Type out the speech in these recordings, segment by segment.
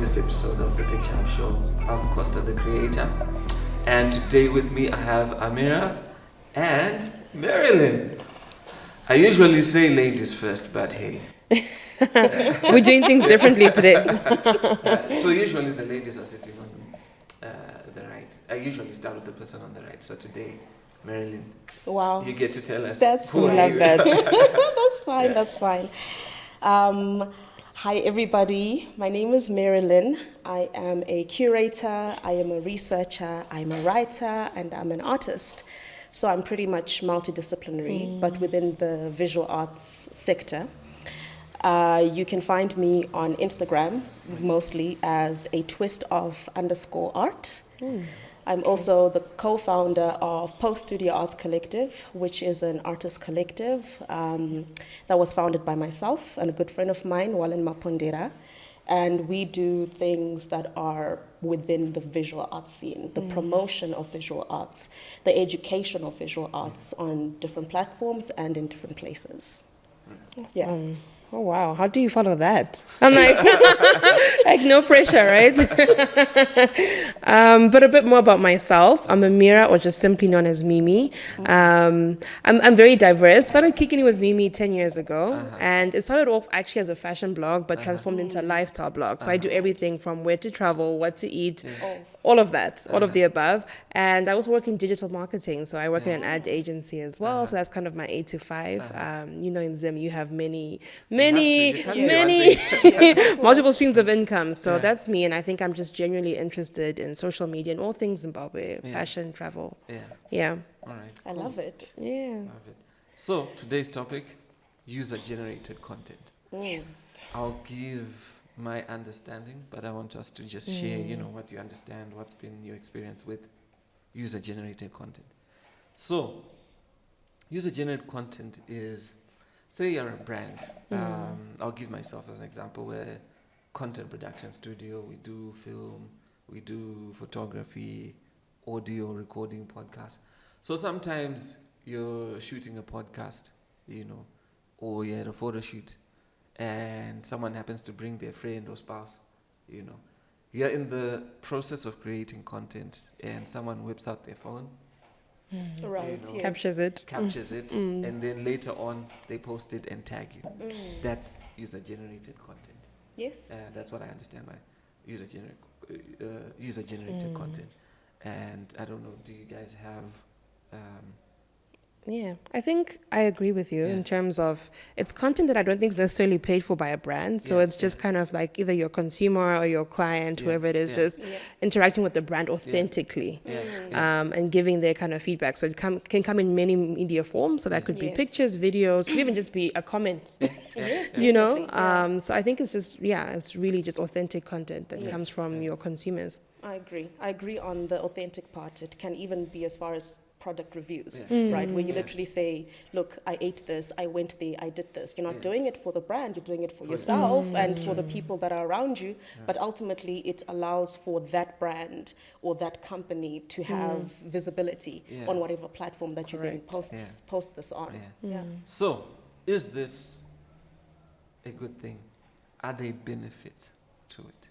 latest episode of the Picturehub show. I'm Costa, the creator, and today with me I have Ameera and Merilyn. I usually say ladies first, but hey. We're doing things differently today. So usually the ladies are sitting on the right. I usually start with the person on the right. So today, Merilyn, wow, you get to tell us. That's who fine. are you. That's fine. That's fine. Hi, everybody. My name is Merilyn. I am a curator. I am a researcher. I'm a writer, and I'm an artist. So I'm pretty much multidisciplinary, but within the visual arts sector. You can find me on Instagram, mostly as a twist of _art. I'm also the co-founder of Post Studio Arts Collective, which is an artist collective that was founded by myself and a good friend of mine, Lynn. And we do things that are within the visual arts scene, the promotion of visual arts, the education of visual arts on different platforms and in different places. Awesome. Yeah. Oh, wow. How do you follow that? I'm like, like no pressure, right? But a bit more about myself. I'm Ameera, or just simply known as Mimi. I'm very diverse. Started kicking it with Mimi 10 years ago. And it started off actually as a fashion blog, but transformed into a lifestyle blog. So I do everything from where to travel, what to eat, all of that, all of the above. And I also work in digital marketing. So I work in an ad agency as well. So that's kind of my 8 to 5. You know, in Zim, you have many multiple streams of income. So that's me. And I think I'm just genuinely interested in social media and all things Zimbabwe, fashion, travel. Yeah. All right. I love it. Yeah. Love it. So today's topic, user-generated content. Yes. I'll give my understanding, but I want us to just share, what you understand, what's been your experience with user-generated content. So, user-generated content is, say you're a brand. I'll give myself as an example. We're a content production studio. We do film, we do photography, audio, recording, podcast. So sometimes you're shooting a podcast, or you're at a photo shoot, and someone happens to bring their friend or spouse, You're in the process of creating content, and someone whips out their phone. Right. Yes. Captures it, and then later on they post it and tag you. That's user-generated content. Yes. That's what I understand by user-generated content. And I don't know, do you guys have Yeah, I think I agree with you in terms of it's content that I don't think is necessarily paid for by a brand. So it's just kind of like either your consumer or your client, whoever it is, just interacting with the brand authentically and giving their kind of feedback. So it can come in many media forms. So that could be pictures, videos, could even just be a comment, So I think it's just, it's really just authentic content that comes from your consumers. I agree on the authentic part. It can even be as far as product reviews, right? Where you literally say, look, I ate this, I went there, I did this. You're not doing it for the brand, you're doing it for yourself and for the people that are around you. But ultimately, it allows for that brand or that company to have visibility on whatever platform that you then post this on. So, is this a good thing? Are there benefits to it?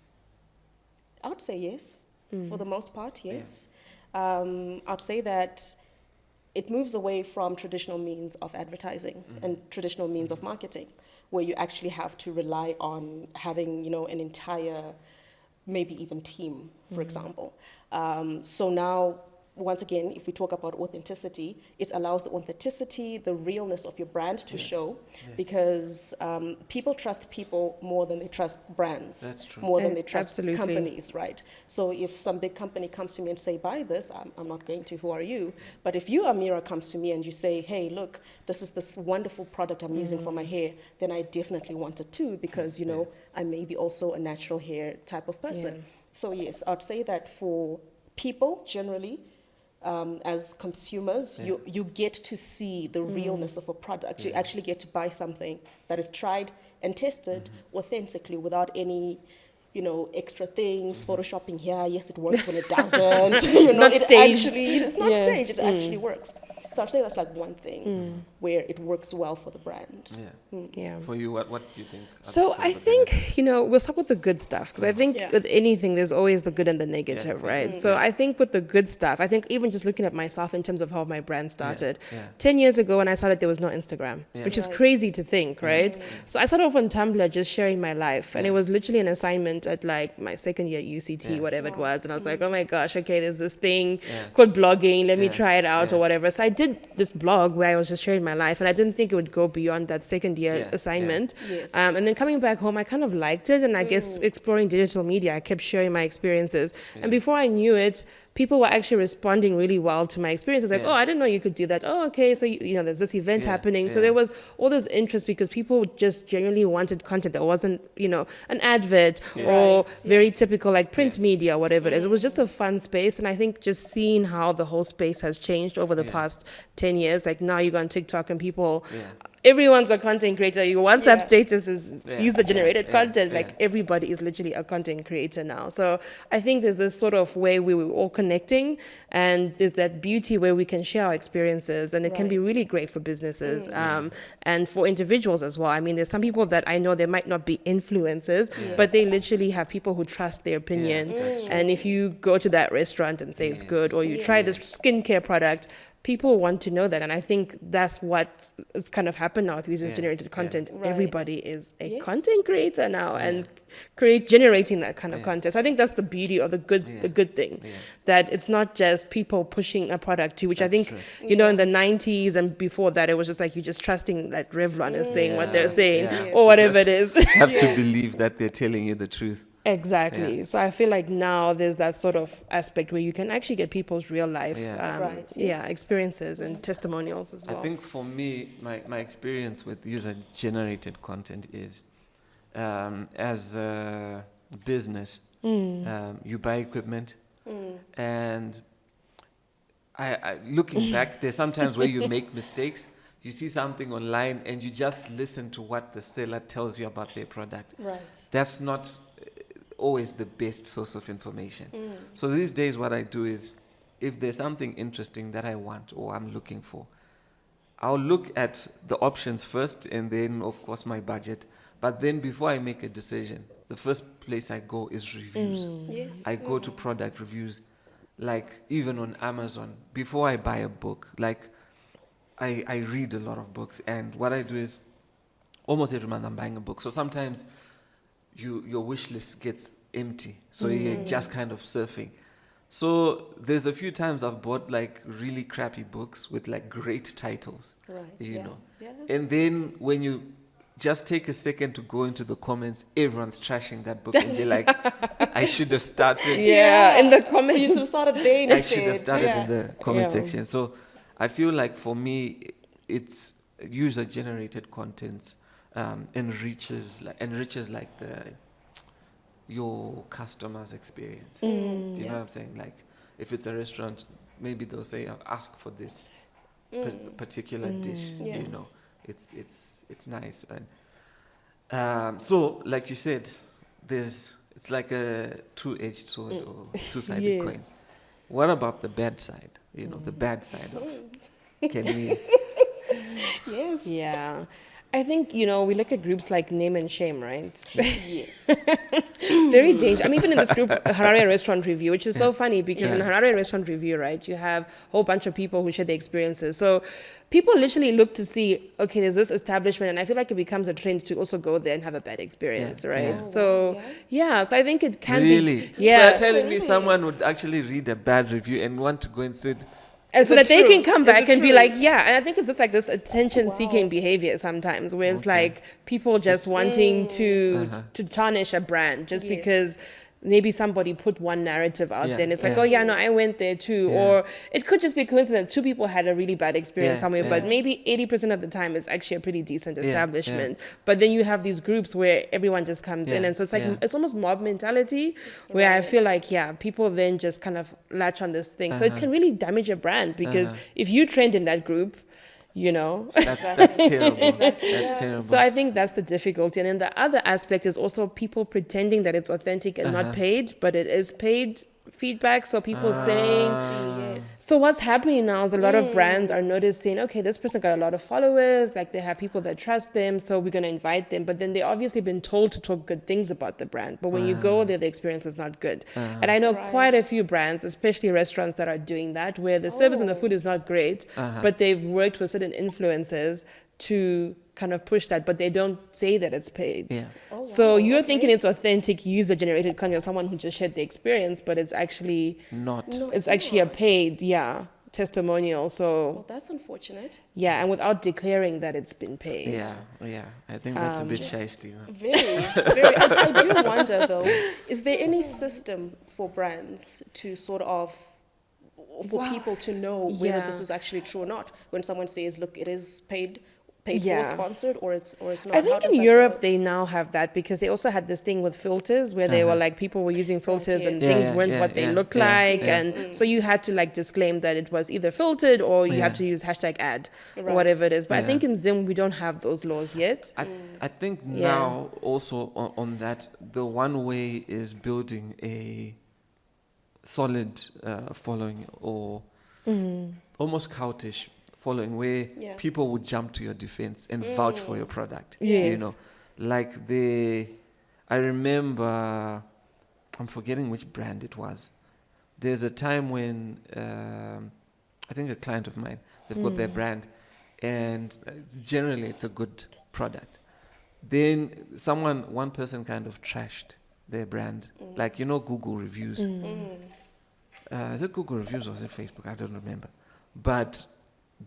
I would say yes. For the most part, yes. I'd say that it moves away from traditional means of advertising and traditional means of marketing, where you actually have to rely on having, an entire, maybe even team, for example. So now, once again, if we talk about authenticity, it allows the authenticity, the realness of your brand to show, because people trust people more than they trust brands. That's true. More than they trust Absolutely. companies, right? So if some big company comes to me and say, buy this, I'm not going to, who are you? But if you, Ameera, comes to me and you say, hey, look, this is this wonderful product I'm using for my hair, then I definitely want it too, because, I may be also a natural hair type of person. So yes, I'd say that for people generally, as consumers, you get to see the realness of a product. You actually get to buy something that is tried and tested authentically without any extra things, photoshopping here. Yes, it works when it doesn't. Not staged. It's not Yeah. staged. It actually works. So I'd say that's like one thing where it works well for the brand. Yeah. Yeah. For you, what do you think? So I think, we'll start with the good stuff, because I think Yeah. with anything, there's always the good and the negative, Yeah. right? So I think with the good stuff, I think even just looking at myself in terms of how my brand started, Yeah. 10 years ago when I started, there was no Instagram, Yeah. which is Right. crazy to think, right? So I started off on Tumblr just sharing my life, and it was literally an assignment at like my second year UCT, Yeah. whatever it was. And I was like, oh my gosh, okay, there's this thing Yeah. called blogging, let me Yeah. try it out Yeah. or whatever. So I did this blog where I was just sharing my life, and I didn't think it would go beyond that second year Yeah. assignment. Yes. And then coming back home, I kind of liked it. And I guess exploring digital media, I kept sharing my experiences. And before I knew it, people were actually responding really well to my experiences. Like, Yeah. oh, I didn't know you could do that. Oh, okay. So, there's this event Yeah. happening. So Yeah. there was all this interest because people just genuinely wanted content that wasn't, an advert or Right. very typical like print media, whatever it is. It was just a fun space. And I think just seeing how the whole space has changed over the Yeah. past 10 years, like now you go on TikTok and people, Yeah. everyone's a content creator. Your WhatsApp Yeah. status is Yeah. user-generated Yeah. content. Yeah. Like everybody is literally a content creator now. So I think there's this sort of way where we're all connecting, and there's that beauty where we can share our experiences, and it can be Right. really great for businesses and for individuals as well. I mean, there's some people that I know they might not be influencers, but they literally have people who trust their opinion. that's true. And if you go to that restaurant and say it's good, or you try this skincare product, people want to know that. And I think that's what it's kind of happened now with user-generated content. Right. Everybody is a Yes. content creator now and generating that kind of content. So I think that's the beauty of the good thing, that it's not just people pushing a product to, which I That's think, true. in the 90s and before that, it was just like you just trusting that Revlon is saying what they're Yeah. saying Yeah. or whatever Just it is. have to believe that they're telling you the truth. Exactly. Yeah. So I feel like now there's that sort of aspect where you can actually get people's real life, Yeah. Right, yes. experiences and testimonials as well. I think for me, my experience with user-generated content is, as a business, you buy equipment, and I looking back, there's sometimes where you make mistakes. You see something online and you just listen to what the seller tells you about their product. Right. That's not always the best source of information. So these days what I do is, if there's something interesting that I want or I'm looking for, I'll look at the options first and then of course my budget. But then before I make a decision, the first place I go is reviews. Yes. I go to product reviews, like even on Amazon. Before I buy a book, like I read a lot of books, and what I do is almost every month I'm buying a book. So sometimes your wish list gets empty, so you're just kind of surfing. So there's a few times I've bought like really crappy books with like great titles, Right. you yeah. know. Yeah. And then when you just take a second to go into the comments, everyone's trashing that book, and you're like, I should have started. Yeah, in the You comments. should have started there I instead. should have started in the comment Yeah. section. So I feel like for me, it's user-generated content enriches like your customer's experience. Do you know what I'm saying? Like if it's a restaurant, maybe they'll say, ask for this particular dish. Yeah. You know, it's nice. And so, like you said, it's like a two-edged sword or two-sided Yes. coin. What about the bad side? You know, the bad side of can we? Yes. Yeah. I think, we look at groups like Name and Shame, right? Yes. Very dangerous. I'm even in this group, Harare Restaurant Review, which is so funny because in Yeah. Harare Restaurant Review, right, you have a whole bunch of people who share their experiences. So people literally look to see, okay, there's this establishment, and I feel like it becomes a trend to also go there and have a bad experience, Yeah. right? Yeah. So, so I think it can Really? be. Yeah. So you're telling me someone would actually read a bad review and want to go and sit? And Is so it that they true? can come Is back it and be true? like, yeah. And I think it's just like this attention-seeking Wow. behavior sometimes, where it's Okay. like people just wanting to tarnish a brand just Yes. because maybe somebody put one narrative out Yeah, there, and it's like, yeah. oh yeah, no, I went there too. Yeah. Or it could just be coincidence. Two people had a really bad experience Yeah, somewhere, yeah. but maybe 80% of the time it's actually a pretty decent Yeah, establishment. But then you have these groups where everyone just comes in, Yeah, and so it's like yeah. it's almost mob mentality, where I Right. feel like people then just kind of latch on this thing. So it can really damage a brand because if you trend in that group, you know. That's terrible. Exactly. That's Yeah. terrible. So I think that's the difficulty. And then the other aspect is also people pretending that it's authentic and not paid, but it is paid feedback. So people saying, Yes. so what's happening now is a lot of brands are noticing, okay, this person got a lot of followers, like they have people that trust them, so we're going to invite them. But then they obviously been told to talk good things about the brand. But when you go there, the experience is not good. And I know quite a few brands, especially restaurants, that are doing that, where the service and the food is not great, but they've worked with certain influencers to kind of push that, but they don't say that it's paid. Yeah. Oh, So wow, you're okay. thinking it's authentic user-generated content, someone who just shared the experience, but it's actually Not. No, it's actually a paid, testimonial. So Well, that's unfortunate. yeah, and without declaring that it's been paid. Yeah. I think that's a bit shisty. Huh? Very, very. I do wonder though, is there any system for brands to sort of, for people to know whether this is actually true or not? When someone says, look, it is paid Yeah. for, sponsored, or it's not. I How think does in that Europe go? they now have that because they also had this thing with filters where they were like people were using filters and yes. things Yeah, weren't yeah, what they yeah, look yeah, like, yes. and so you had to like disclaim that it was either filtered or you had to use hashtag ad or Right. whatever it is. But I Yeah. think in Zim we don't have those laws yet. I think Yeah. now also on that, the one way is building a solid following or almost cultish following where Yeah. people would jump to your defense and vouch for your product. Yes. You know, like I remember, I'm forgetting which brand it was. There's a time when I think a client of mine, they've got their brand, and generally it's a good product. Then one person kind of trashed their brand, like Google reviews. Is it Google reviews or is it Facebook? I don't remember. But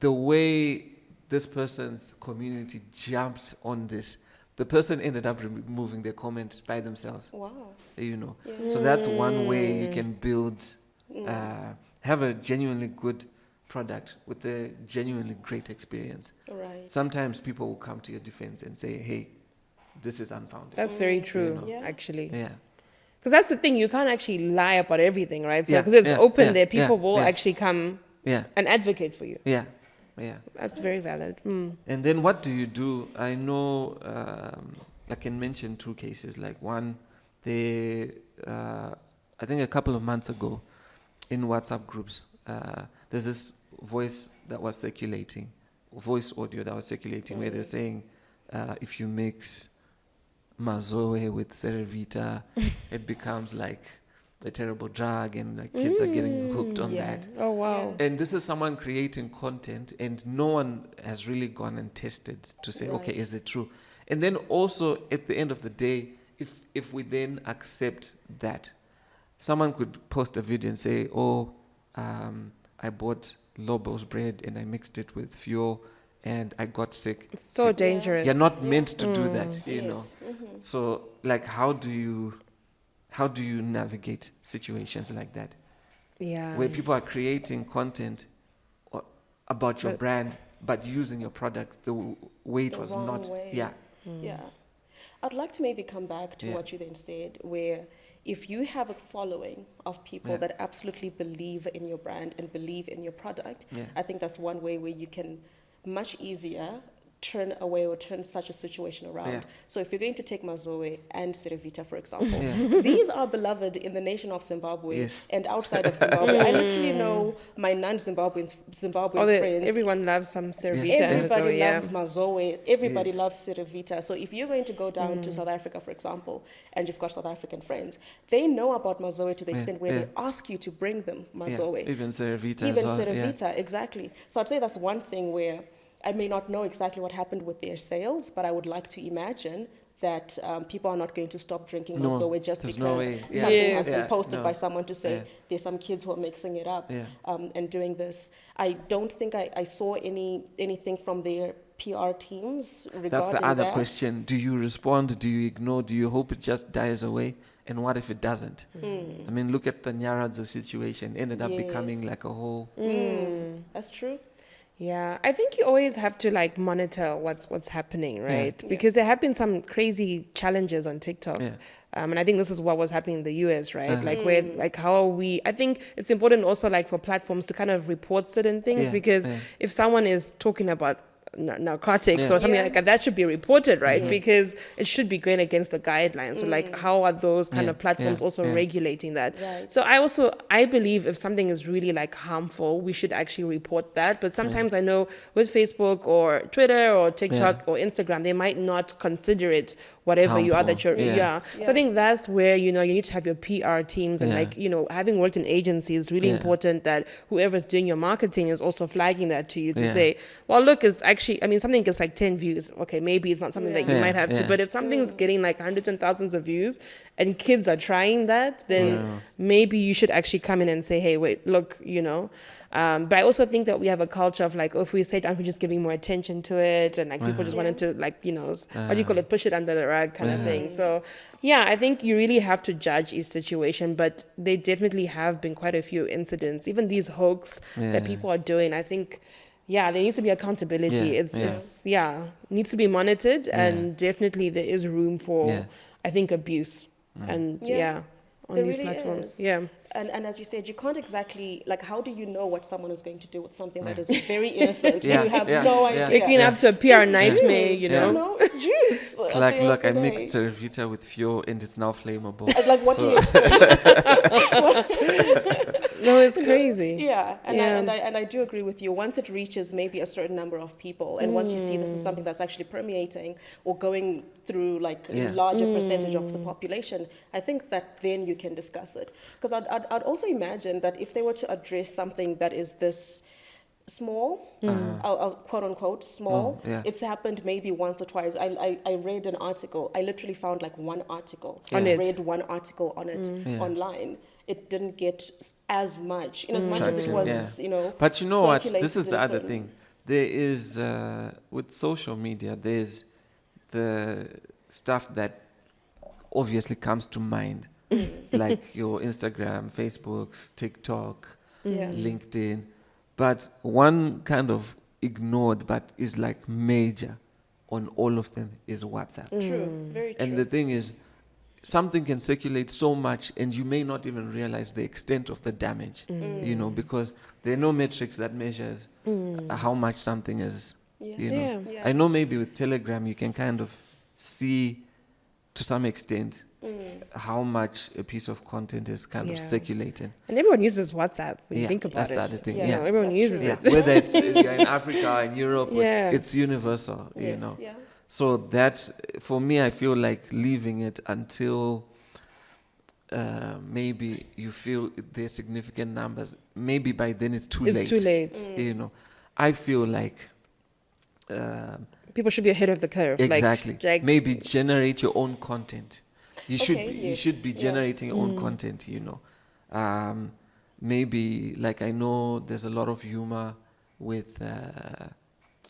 the way this person's community jumped on this, the person ended up removing their comment by themselves. Wow. So that's one way you can build, have a genuinely good product with a genuinely great experience. Right. Sometimes people will come to your defense and say, hey, this is unfounded. That's very true, Yeah. actually. Yeah. Because that's the thing, you can't actually lie about everything, right? So Yeah, because it's yeah, open yeah, there, people yeah, will yeah. actually come Yeah. and advocate for you. Yeah. Yeah. That's very valid. And then what do you do? I know I can mention two cases. Like one, I think a couple of months ago in WhatsApp groups, there's this voice audio that was circulating where they're saying if you mix Mazoe with Cerevita, it becomes like a terrible drug and like kids are getting hooked on that. Oh, wow. And this is someone creating content and no one has really gone and tested to say, okay, is it true? And then also at the end of the day, if we then accept that, someone could post a video and say, I bought Lobo's bread and I mixed it with fuel and I got sick. It's so dangerous. You're not meant to do that, you know. Yes. Mm-hmm. So like how do you navigate situations like that? Yeah. Where people are creating content about your But- brand but using your product the way it The was wrong not. way. Yeah. Yeah. I'd like to maybe come back to Yeah. what you then said, where if you have a following of people Yeah. that absolutely believe in your brand and believe in your product, Yeah. I think that's one way where you can much easier turn away or turn such a situation around. Yeah. So if you're going to take Mazoe and Cerevita, for example, Yeah. these are beloved in the nation of Zimbabwe Yes. and outside of Zimbabwe. I literally know my Zimbabwean friends. Everyone loves some Cervita. Everybody so, loves Mazoe. Everybody Yes. loves Cerevita. So if you're going to go down to South Africa, for example, and you've got South African friends, they know about Mazoe to the Yeah, extent where yeah. they ask you to bring them Yeah. Mazoe. Even Cerevita Even as well. Cerevita, exactly. So I'd say that's one thing where I may not know exactly what happened with their sales, but I would like to imagine that people are not going to stop drinking No, Mazoe just there's because no way. Yeah. something has Yes. been posted No. by someone to say Yeah. there's some kids who are mixing it up Yeah. and doing this. I don't think I saw anything from their PR teams regarding That's the other that. question. Do you respond? Do you ignore? Do you hope it just dies away? And what if it doesn't? I mean, look at the Nyaradzo situation. Ended up becoming Yes. like a whole... That's true. Yeah, I think you always have to like monitor what's happening, right? Yeah. Because there have been some crazy challenges on TikTok. Yeah. And I think this is what was happening in the US, right? Like where, like how we, I think it's important also like for platforms to kind of report certain things, because if someone is talking about narcotics or something like that should be reported, right? Because it should be going against the guidelines. So like how are those kind of platforms also regulating that? Right. So I believe if something is really like harmful, we should actually report that. But sometimes I know with Facebook or Twitter or TikTok or Instagram, they might not consider it whatever you are that you're So I think that's where, you know, you need to have your PR teams and like, you know, having worked in agencies, it's really important that whoever's doing your marketing is also flagging that to you to say, well, look, it's actually, I mean, something gets like 10 views. Okay, maybe it's not something that you might have to, but if something's getting like hundreds and thousands of views and kids are trying that, then maybe you should actually come in and say, hey, wait, look, you know. But I also think that we have a culture of like, if we say it, aren't we just giving more attention to it? And like people just wanted to like, you know, what do you call it, push it under the rug kind of thing. So yeah, I think you really have to judge each situation, but they definitely have been quite a few incidents, even these hoax that people are doing. I think, there needs to be accountability. It's needs to be monitored, and definitely there is room for, I think, abuse and on There these really platforms. is. Yeah. And as you said, you can't exactly, like, how do you know what someone is going to do with something that is very innocent? Yeah. You have Yeah. no Yeah. idea. Waking up to a PR It's nightmare, juice, you know. It's juice. It's like, look, I mixed Cervita with fuel and it's now flammable. Like, what do you expect? No, it's crazy. Yeah, and I do agree with you. Once it reaches maybe a certain number of people, and once you see this is something that's actually permeating or going through like a larger percentage of the population, I think that then you can discuss it. Because I'd also imagine that if they were to address something that is this small, I'll quote unquote small, it's happened maybe once or twice. I read an article. I literally found like one article. On I it. read one article on it online. It didn't get as much, in as much as it was, you know. But you know what? This circulated is the in other certain- thing. There is, with social media, there's the stuff that obviously comes to mind, like your Instagram, Facebook's, TikTok, LinkedIn. But one kind of ignored but is like major on all of them is WhatsApp. True, very true. And the thing is, something can circulate so much and you may not even realize the extent of the damage, you know, because there are no metrics that measures how much something is, you know. Yeah. I know maybe with Telegram you can kind of see to some extent how much a piece of content is kind of circulating. And everyone uses WhatsApp when you think about that's it. the other thing. You Yeah, know, everyone That's uses true. it. Whether it's you're in Africa, in Europe, Yeah. it's universal, you Yes, know. yeah. So that, for me, I feel like leaving it until maybe you feel there's significant numbers. Maybe by then it's too late. It's too late. You know, I feel like People should be ahead of the curve. exactly. Like Maybe generate your own content. You should Okay, you yes, should be yeah. generating your own content. You know, maybe like I know there's a lot of humor with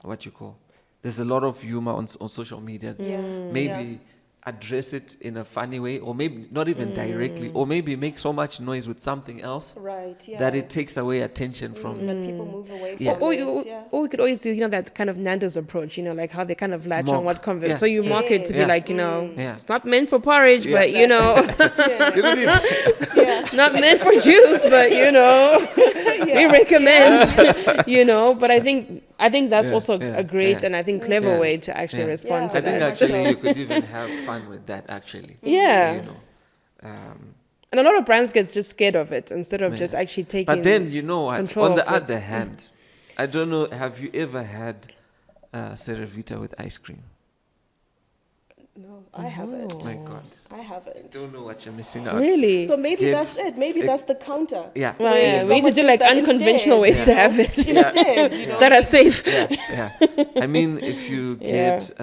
what you call. There's a lot of humor on social media. Maybe address it in a funny way, or maybe not even directly, or maybe make so much noise with something else Right, yeah. that it takes away attention from. That people move away Yeah. from it. or we could always do, you know, that kind of Nandos approach, you know, like how they kind of latch on Mock. what converts. Yeah. So you mock it to be Yeah. like, you know, Yeah. it's not meant for porridge, Yeah. but, you know, You believe? not meant for juice, but, you know, we recommend, you know. But I think that's Yeah, also yeah, a great yeah. and I think clever Yeah. way to actually Yeah. respond Yeah, to I think very that. much actually so. you could even have fun with that. Actually, Yeah. you know. And a lot of brands get just scared of it instead of Yeah. just actually taking. But then you know what? control On the of it. other hand, I don't know. Have you ever had Cervita with ice cream? No, I haven't. My God, I haven't. don't know what you're missing out. Really? So maybe Kids, that's it. Maybe that's the counter. Yeah. Well, Where yeah, we need to someone do says like that unconventional instead, ways to have it Instead, you know. that are safe. Yeah. I mean, if you Yeah. get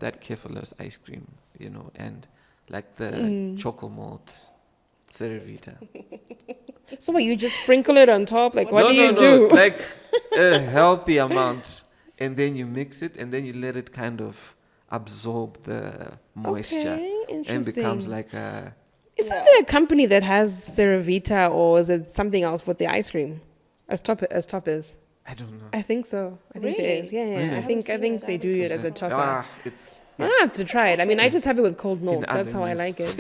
that Kefalos ice cream, you know, and like the choco malt Cervita. So what, you just sprinkle it on top? Like, what no, do you no, do? No. Like a healthy amount, and then you mix it, and then you let it kind of absorb the moisture, Okay, and interesting. becomes like a. Isn't there a company that has Cervita, or is it something else with the ice cream as toppers? I don't know. I think so. I think there Really? is. Yeah, yeah. Really? I I think haven't seen it. I they do haven't it as a tried it. topper. It's I have to try it. I mean, I just have it with cold milk. That's how I other like it.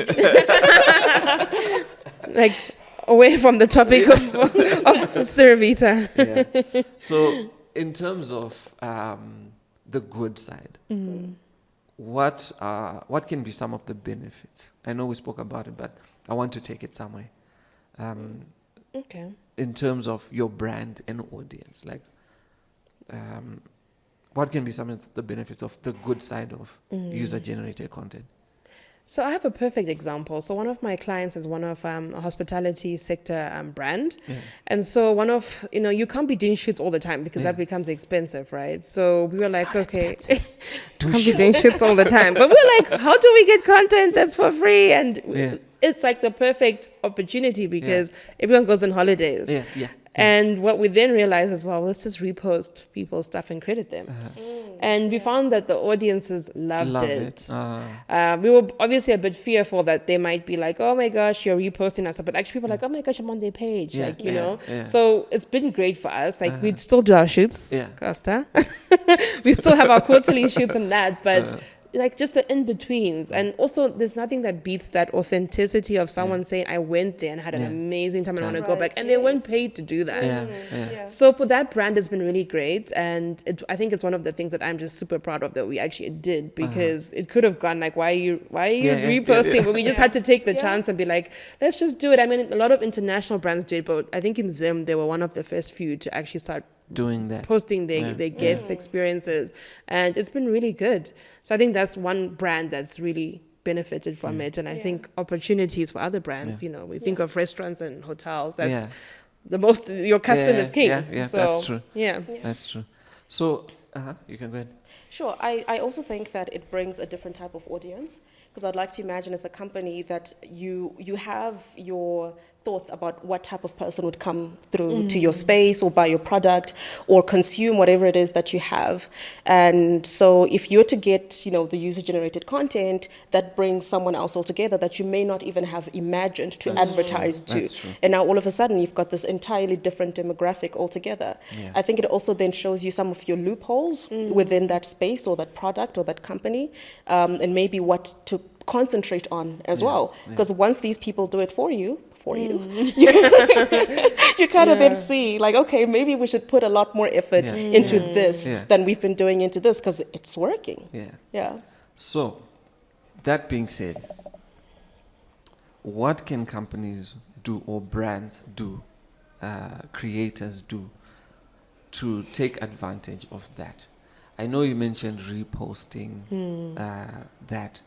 Like away from the topic of Cervita. yeah. So in terms of the good side, what can be some of the benefits? I know we spoke about it, but I want to take it somewhere. Okay. In terms of your brand and audience, like what can be some of the benefits of the good side of user-generated content? So I have a perfect example. So one of my clients is one of a hospitality sector brand. Yeah. And so one of, you can't be doing shoots all the time because that becomes expensive, right? So we were like, okay, can't be doing shoots all the time. But we're like, how do we get content that's for free? And it's like the perfect opportunity because everyone goes on holidays. Yeah. And what we then realized is, well, let's just repost people's stuff and credit them. And we found that the audiences loved it. We were obviously a bit fearful that they might be like, oh my gosh, you're reposting us. But actually people are like, oh my gosh, I'm on their page. Yeah. So it's been great for us. Like we still do our shoots, Yeah. Costa. We still have our quarterly shoots and that, but like just the in-betweens. And also there's nothing that beats that authenticity of someone saying, I went there and had an amazing time and I want to go back. And they weren't paid to do that. So for that brand, it's been really great. And I think it's one of the things that I'm just super proud of that we actually did, because it could have gone like, why are you reposting? But we just had to take the chance and be like, let's just do it. I mean, a lot of international brands do it, but I think in Zim, they were one of the first few to actually start doing that, posting their guest experiences, and it's been really good. So I think that's one brand that's really benefited from it, and I think opportunities for other brands. We think of restaurants and hotels. That's the most, your customers king. Yeah, so, that's true. That's true. So you can go ahead. Sure. I also think that it brings a different type of audience, because I'd like to imagine as a company that you have your thoughts about what type of person would come through to your space or buy your product or consume whatever it is that you have. And so if you're to get, the user-generated content that brings someone else altogether that you may not even have imagined to advertise to. That's true. And now all of a sudden you've got this entirely different demographic altogether. Yeah. I think it also then shows you some of your loopholes within that space or that product or that company, and maybe what to concentrate on as well. Because once these people do it for you, you kind of then see like, okay, maybe we should put a lot more effort into this than we've been doing into this, because it's working. Yeah. So that being said, what can companies do or brands do, creators do, to take advantage of that? I know you mentioned reposting that,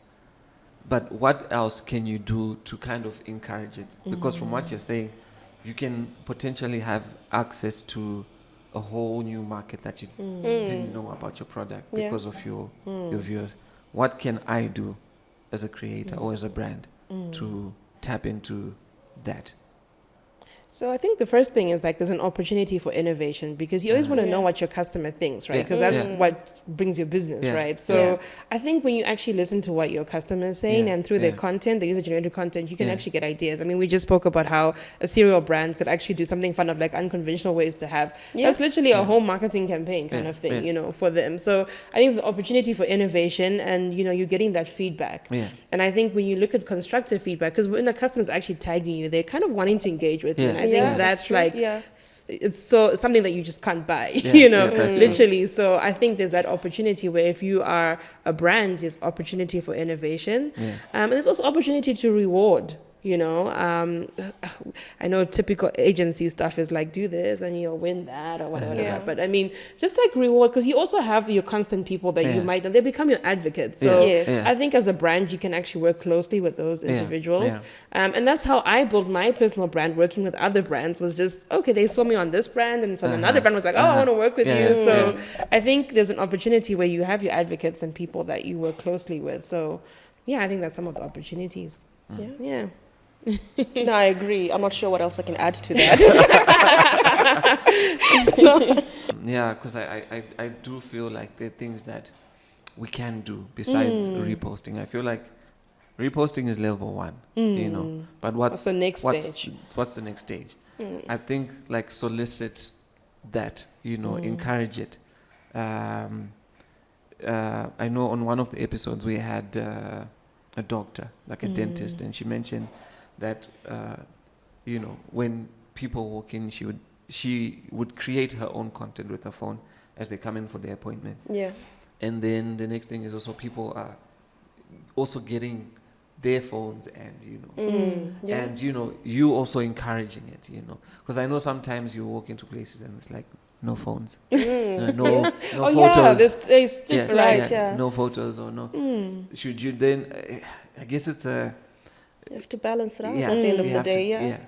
but what else can you do to kind of encourage it? Because from what you're saying, you can potentially have access to a whole new market that you didn't know about your product because of your viewers. What can I do as a creator or as a brand to tap into that? So I think the first thing is like there's an opportunity for innovation, because you always want to know what your customer thinks, right? Because that's what brings your business, right? So I think when you actually listen to what your customer is saying and through their content, the user-generated content, you can actually get ideas. I mean, we just spoke about how a cereal brand could actually do something fun of like unconventional ways to have. That's literally a whole marketing campaign kind of thing, for them. So I think it's an opportunity for innovation, and you're getting that feedback. And I think when you look at constructive feedback, because when the customer's actually tagging you, they're kind of wanting to engage with you. And I think that's like, it's something that you just can't buy, literally. So I think there's that opportunity where if you are a brand, there's opportunity for innovation. And there's also opportunity to reward. I know typical agency stuff is like, do this and you'll win that or whatever. But I mean, just like reward, because you also have your constant people that you might, they become your advocates. So I think as a brand, you can actually work closely with those individuals. And that's how I built my personal brand. Working with other brands was just, okay, they saw me on this brand, and so another brand was like, oh, I want to work with you. So I think there's an opportunity where you have your advocates and people that you work closely with. So I think that's some of the opportunities. Yeah. No, I agree. I'm not sure what else I can add to that. Yeah, because I do feel like there are things that we can do besides reposting. I feel like reposting is level 1, but what's the next stage? What's the next stage? I think like solicit that, encourage it. I know on one of the episodes we had a doctor, like a dentist, and she mentioned that when people walk in, she would create her own content with her phone as they come in for their appointment. Yeah. And then the next thing is also people are also getting their phones and and you also encouraging it, because I know sometimes you walk into places and it's like no phones, no photos. No photos or no. Should you then? I guess it's a. You have to balance it out at the end of the day.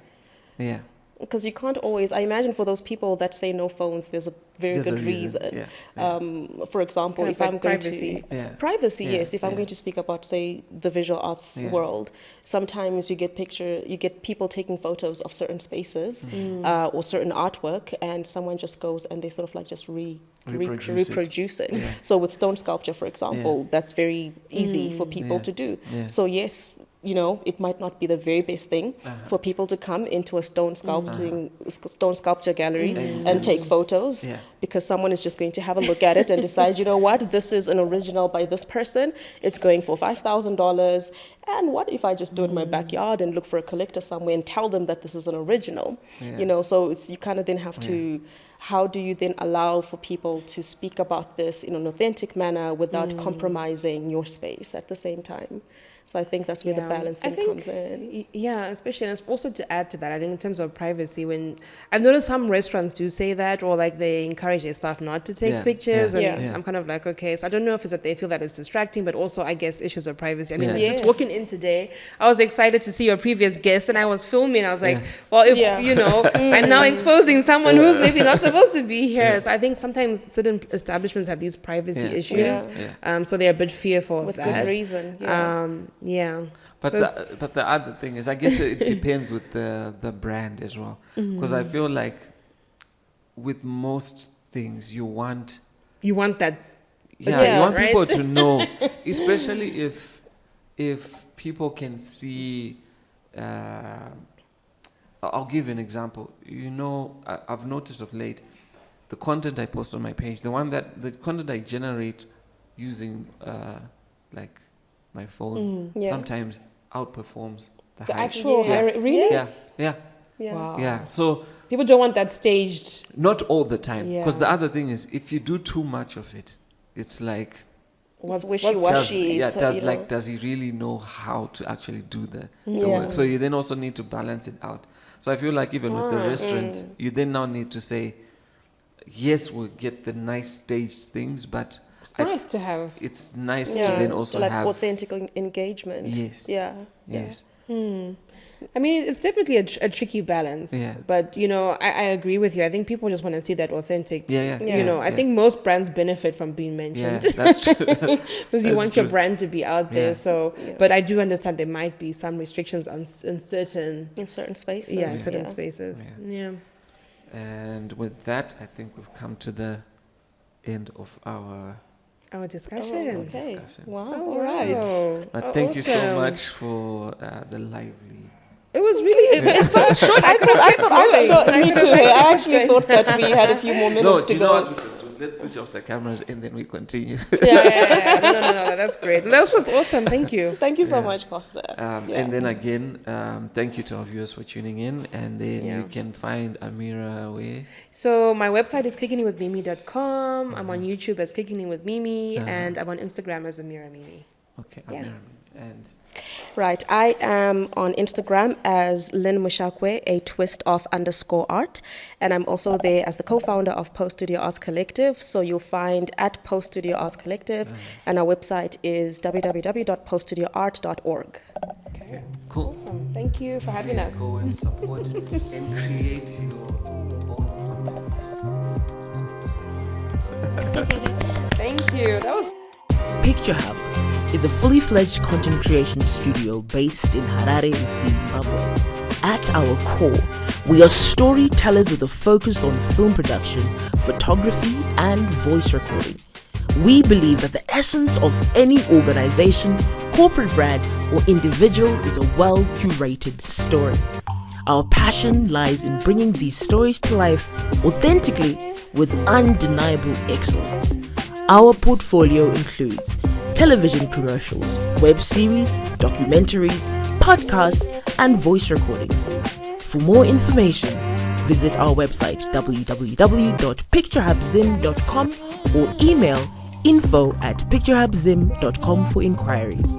Yeah. Because you can't always, I imagine for those people that say no phones, there's a very good reason. For example, kind if I'm going privacy. to... Privacy, yes. If I'm going to speak about, say, the visual arts world, sometimes you get people taking photos of certain spaces or certain artwork, and someone just goes and they sort of like just reproduce it. Yeah. So with stone sculpture, for example, that's very easy for people to do. So yes, it might not be the very best thing for people to come into a stone sculpture gallery and take photos because someone is just going to have a look at it and decide, this is an original by this person. It's going for $5,000. And what if I just do it in my backyard and look for a collector somewhere and tell them that this is an original? So you kind of then have to... How do you then allow for people to speak about this in an authentic manner without compromising your space at the same time? So I think that's where the balance thing comes in. Yeah, especially, and also to add to that, I think in terms of privacy, when I've noticed some restaurants do say that, or like they encourage their staff not to take pictures, and I'm kind of like, okay, so I don't know if it's that they feel that it's distracting, but also I guess issues of privacy. I mean, like just walking in today, I was excited to see your previous guest, and I was filming. I was like, well, if I'm now exposing someone who's maybe not supposed to be here. So I think sometimes certain establishments have these privacy issues, so they're a bit fearful with of that. With good reason. But the other thing is, I guess it depends with the brand as well, because I feel like with most things you want that. You want people to know, especially if people can see. I'll give you an example. I've noticed of late the content I post on my page, the content I generate using like my phone sometimes outperforms the actual really. Yes. Yeah. Wow. Yeah. So people don't want that staged. Not all the time, because the other thing is, if you do too much of it, it's like what's wishy-washy. Does he really know how to actually do the work? So you then also need to balance it out. So I feel like even with the restaurants, you then now need to say, yes, we'll get the nice staged things, but it's nice to have. It's nice to then also have authentic engagement. Yes. Yes. I mean, it's definitely a tricky balance. Yeah. But I agree with you. I think people just want to see that authentic. I think most brands benefit from being mentioned. Yeah, that's true. Because you want your brand to be out there. So, but I do understand there might be some restrictions in certain spaces. Yeah, certain spaces. Yeah. And with that, I think we've come to the end of our discussion. Okay. Wow. All right. But thank you so much for the lively. It was really. It felt short. I thought. Me too. I actually thought that we had a few more minutes to go. Do you know what we can do? Let's switch off the cameras and then we continue. Yeah. No. That's great. That was awesome. Thank you. Thank you so much, Costa. And then again, thank you to our viewers for tuning in. And then you can find Ameera where? So my website is kickingitwithmimi.com. I'm on YouTube as Kicking It With Mimi, and I'm on Instagram as Ameera Mimi. Okay, Ameera and. Right, I am on Instagram as Lynn Mushakwe, a twist of _art, and I'm also there as the co-founder of Post Studio Arts Collective. So you'll find at Post Studio Arts Collective, and our website is www.poststudioart.org. Okay, cool. Awesome. Thank you for having us. Go and support and create your own content. Thank you. That was Picturehub is a fully fledged content creation studio based in Harare, Zimbabwe. At our core, we are storytellers with a focus on film production, photography, and voice recording. We believe that the essence of any organization, corporate brand, or individual is a well-curated story. Our passion lies in bringing these stories to life authentically with undeniable excellence. Our portfolio includes television commercials, web series, documentaries, podcasts, and voice recordings. For more information, visit our website www.picturehubzim.com or email info@picturehubzim.com for inquiries.